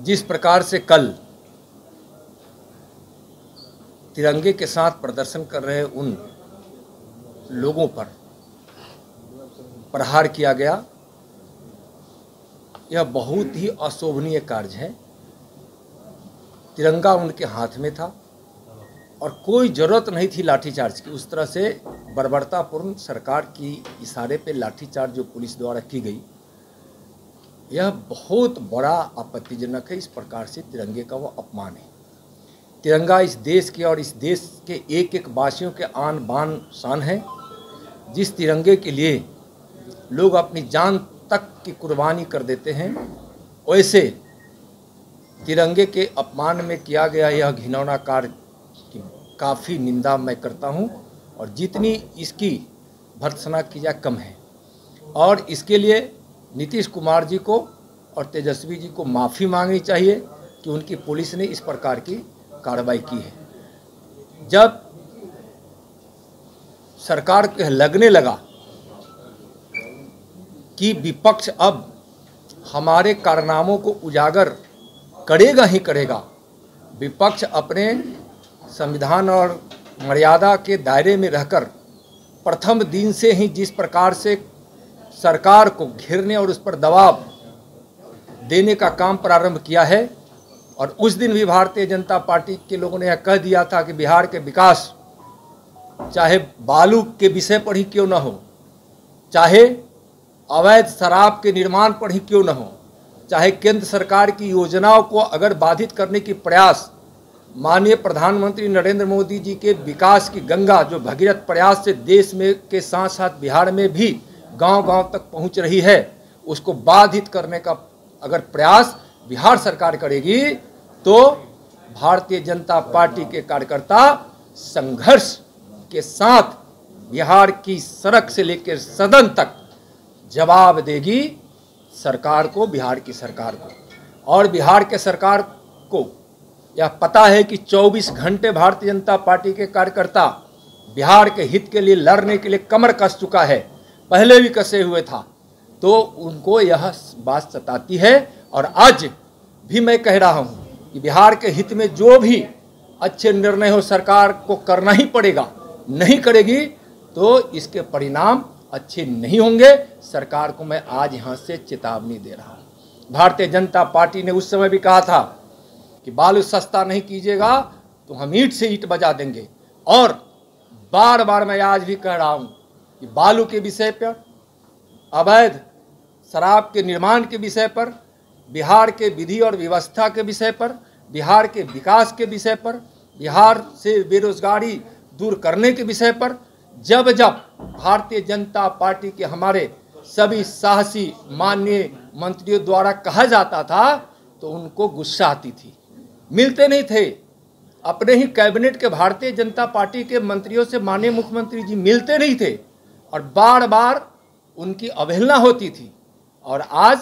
जिस प्रकार से कल तिरंगे के साथ प्रदर्शन कर रहे उन लोगों पर प्रहार किया गया, यह बहुत ही अशोभनीय कार्य है। तिरंगा उनके हाथ में था और कोई ज़रूरत नहीं थी लाठीचार्ज की। उस तरह से बर्बरतापूर्ण सरकार की इशारे पे लाठीचार्ज जो पुलिस द्वारा की गई, यह बहुत बड़ा आपत्तिजनक है। इस प्रकार से तिरंगे का वो अपमान है। तिरंगा इस देश के और इस देश के एक एक वासियों के आन बान शान है। जिस तिरंगे के लिए लोग अपनी जान तक की कुर्बानी कर देते हैं, वैसे तिरंगे के अपमान में किया गया यह घिनौना कार्य की काफ़ी निंदा मैं करता हूं और जितनी इसकी भर्त्सना की जाए कम है। और इसके लिए नीतीश कुमार जी को और तेजस्वी जी को माफ़ी मांगनी चाहिए कि उनकी पुलिस ने इस प्रकार की कार्रवाई की है। जब सरकार को लगने लगा कि विपक्ष अब हमारे कारनामों को उजागर करेगा ही करेगा, विपक्ष अपने संविधान और मर्यादा के दायरे में रहकर प्रथम दिन से ही जिस प्रकार से सरकार को घेरने और उस पर दबाव देने का काम प्रारंभ किया है, और उस दिन भी भारतीय जनता पार्टी के लोगों ने यह कह दिया था कि बिहार के विकास चाहे बालू के विषय पर ही क्यों न हो, चाहे अवैध शराब के निर्माण पर ही क्यों न हो, चाहे केंद्र सरकार की योजनाओं को अगर बाधित करने की प्रयास माननीय प्रधानमंत्री नरेंद्र मोदी जी के विकास की गंगा जो भगीरथ प्रयास से देश में के साथ साथ बिहार में भी गांव-गांव तक पहुंच रही है, उसको बाधित करने का अगर प्रयास बिहार सरकार करेगी तो भारतीय जनता पार्टी के कार्यकर्ता संघर्ष के साथ बिहार की सड़क से लेकर सदन तक जवाब देगी सरकार को, बिहार की सरकार को। और बिहार के सरकार को यह पता है कि 24 घंटे भारतीय जनता पार्टी के कार्यकर्ता बिहार के हित के लिए लड़ने के लिए कमर कस चुका है, पहले भी कसे हुए था, तो उनको यह बात सताती है। और आज भी मैं कह रहा हूँ कि बिहार के हित में जो भी अच्छे निर्णय हो सरकार को करना ही पड़ेगा, नहीं करेगी तो इसके परिणाम अच्छे नहीं होंगे। सरकार को मैं आज यहाँ से चेतावनी दे रहा हूँ। भारतीय जनता पार्टी ने उस समय भी कहा था कि बालू सस्ता नहीं कीजिएगा तो हम ईंट से ईंट बजा देंगे, और बार बार मैं आज भी कह रहा हूँ कि बालू के विषय पर, अवैध शराब के निर्माण के विषय पर, बिहार के विधि और व्यवस्था के विषय पर, बिहार के विकास के विषय पर, बिहार से बेरोजगारी दूर करने के विषय पर जब जब भारतीय जनता पार्टी के हमारे सभी साहसी माननीय मंत्रियों द्वारा कहा जाता था तो उनको गुस्सा आती थी, मिलते नहीं थे। अपने ही कैबिनेट के भारतीय जनता पार्टी के मंत्रियों से माननीय मुख्यमंत्री जी मिलते नहीं थे और बार बार उनकी अवहेलना होती थी। और आज